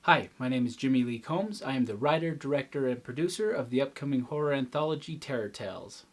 Hi, my name is Jimmy Lee Combs. I am the writer, director, and producer of the upcoming horror anthology Terror Tales.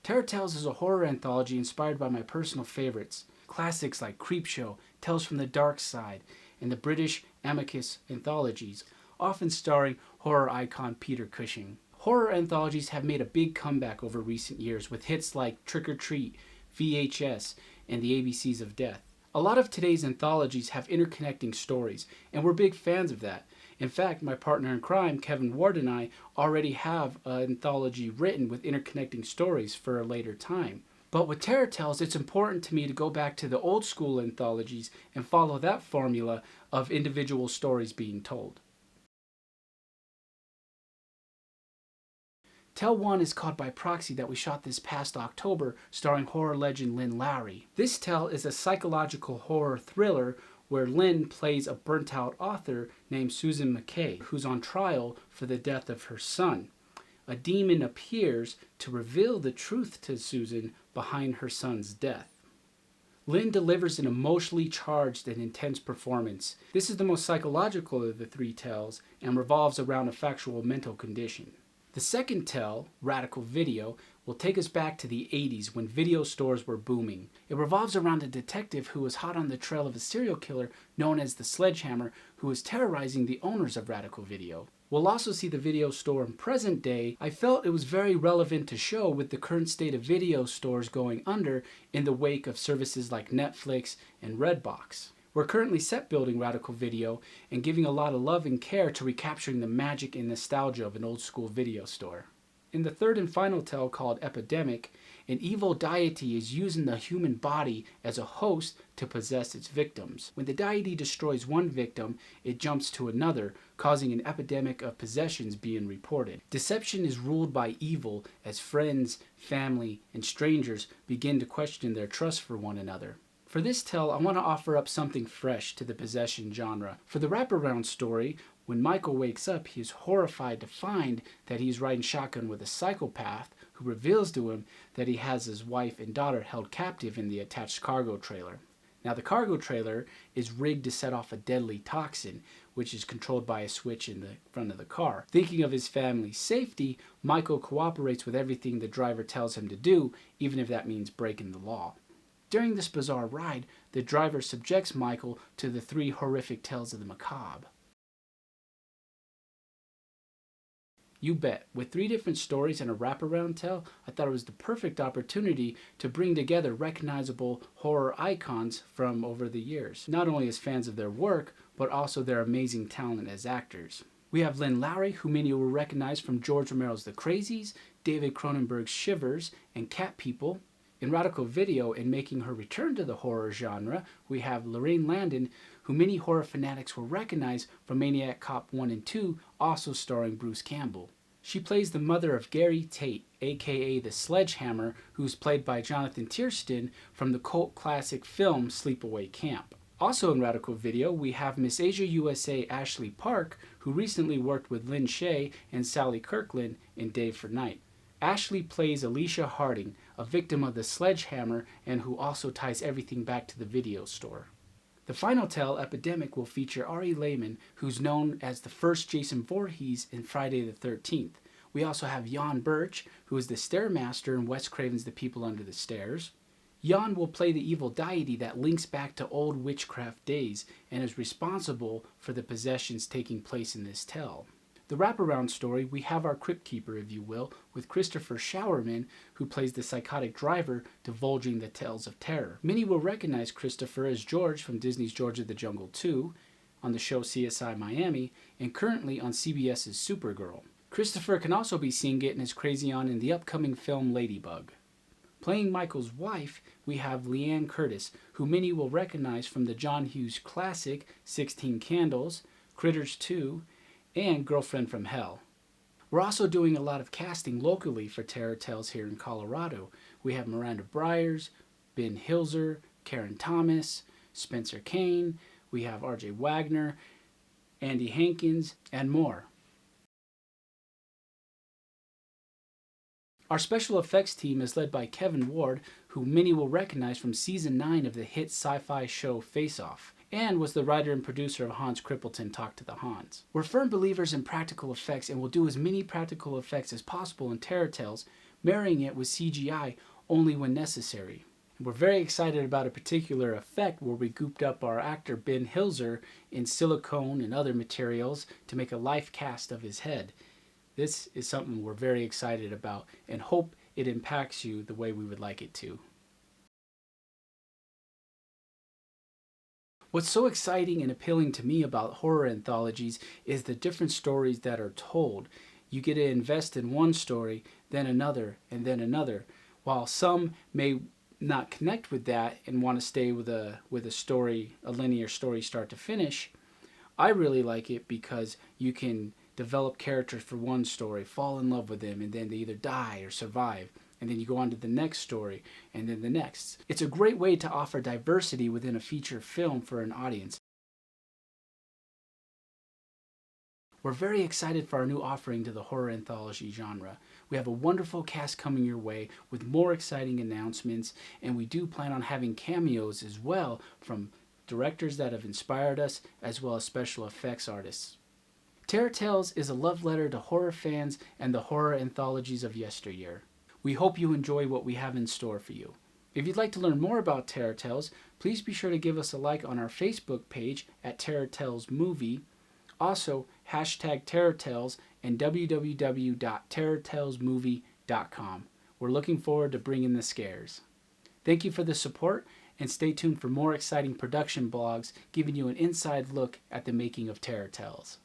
Terror Tales is a horror anthology inspired by my personal favorites. Classics like Creepshow, Tales from the Dark Side, and the British Amicus anthologies, often starring horror icon Peter Cushing. Horror anthologies have made a big comeback over recent years with hits like Trick or Treat, VHS, and the ABCs of Death. A lot of today's anthologies have interconnecting stories, and we're big fans of that. In fact, my partner in crime, Kevin Ward, and I already have an anthology written with interconnecting stories for a later time. But with Terror Tales, it's important to me to go back to the old school anthologies and follow that formula of individual stories being told. Tell 1 is Caught by Proxy that we shot this past October, starring horror legend Lynn Lowry. This tale is a psychological horror thriller where Lynn plays a burnt-out author named Susan McKay, who's on trial for the death of her son. A demon appears to reveal the truth to Susan behind her son's death. Lynn delivers an emotionally charged and intense performance. This is the most psychological of the three tales and revolves around a factual mental condition. The second tale, Radical Video, will take us back to the 80s when video stores were booming. It revolves around a detective who was hot on the trail of a serial killer known as the Sledgehammer, who was terrorizing the owners of Radical Video. We'll also see the video store in present day. I felt it was very relevant to show with the current state of video stores going under in the wake of services like Netflix and Redbox. We're currently set building Radical Video and giving a lot of love and care to recapturing the magic and nostalgia of an old school video store. In the third and final tale called Epidemic, an evil deity is using the human body as a host to possess its victims. When the deity destroys one victim, it jumps to another, causing an epidemic of possessions being reported. Deception is ruled by evil as friends, family, and strangers begin to question their trust for one another. For this tale, I want to offer up something fresh to the possession genre. For the wraparound story, when Michael wakes up, he is horrified to find that he is riding shotgun with a psychopath who reveals to him that he has his wife and daughter held captive in the attached cargo trailer. Now, the cargo trailer is rigged to set off a deadly toxin, which is controlled by a switch in the front of the car. Thinking of his family's safety, Michael cooperates with everything the driver tells him to do, even if that means breaking the law. During this bizarre ride, the driver subjects Michael to the three horrific tales of the macabre. You bet. With three different stories and a wraparound tale, I thought it was the perfect opportunity to bring together recognizable horror icons from over the years, not only as fans of their work, but also their amazing talent as actors. We have Lynn Lowry, who many will recognize from George Romero's The Crazies, David Cronenberg's Shivers, and Cat People. In Radical Video, and making her return to the horror genre, we have Lorraine Landon, who many horror fanatics will recognize from Maniac Cop 1 and 2, also starring Bruce Campbell. She plays the mother of Gary Tate, aka the Sledgehammer, who's played by Jonathan Tiersten from the cult classic film Sleepaway Camp. Also in Radical Video, we have Miss Asia USA Ashley Park, who recently worked with Lynn Shay and Sally Kirkland in Day for Night. Ashley plays Alicia Harding, a victim of the Sledgehammer and who also ties everything back to the video store. The final tale, Epidemic, will feature Ari Lehman, who's known as the first Jason Voorhees in Friday the 13th. We also have Jan Birch, who is the Stairmaster in Wes Craven's The People Under the Stairs. Jan will play the evil deity that links back to old witchcraft days and is responsible for the possessions taking place in this tale. The wraparound story, we have our Crypt Keeper, if you will, with Christopher Showerman, who plays the psychotic driver divulging the tales of terror. Many will recognize Christopher as George from Disney's George of the Jungle 2, on the show CSI Miami, and currently on CBS's Supergirl. Christopher can also be seen getting his crazy on in the upcoming film Ladybug. Playing Michael's wife, we have Liane Curtis, who many will recognize from the John Hughes classic 16 Candles, Critters 2, and Girlfriend from Hell. We're also doing a lot of casting locally for Terror Tales here in Colorado. We have Miranda Byers, Ben Hilzer, Karen Thomas, Spencer Kane, we have RJ Wagner, Andy Hankins, and more. Our special effects team is led by Kevin Ward, who many will recognize from season 9 of the hit sci-fi show Face Off, and was the writer and producer of Hans Crippleton Talk to the Hans. We're firm believers in practical effects and will do as many practical effects as possible in Terror Tales, marrying it with CGI only when necessary. We're very excited about a particular effect where we gooped up our actor Ben Hilzer in silicone and other materials to make a life cast of his head. This is something we're very excited about and hope it impacts you the way we would like it to. What's so exciting and appealing to me about horror anthologies is the different stories that are told. You get to invest in one story, then another, and then another. While some may not connect with that and want to stay with a story, a linear story start to finish, I really like it because you can develop characters for one story, fall in love with them, and then they either die or survive. And then you go on to the next story, and then the next. It's a great way to offer diversity within a feature film for an audience. We're very excited for our new offering to the horror anthology genre. We have a wonderful cast coming your way with more exciting announcements, and we do plan on having cameos as well from directors that have inspired us, as well as special effects artists. Terror Tales is a love letter to horror fans and the horror anthologies of yesteryear. We hope you enjoy what we have in store for you. If you'd like to learn more about Terror Tales, please be sure to give us a like on our Facebook page at Terror Tales Movie. Also, #TerrorTales and www.terrortalesmovie.com. We're looking forward to bringing the scares. Thank you for the support, and stay tuned for more exciting production blogs giving you an inside look at the making of Terror Tales.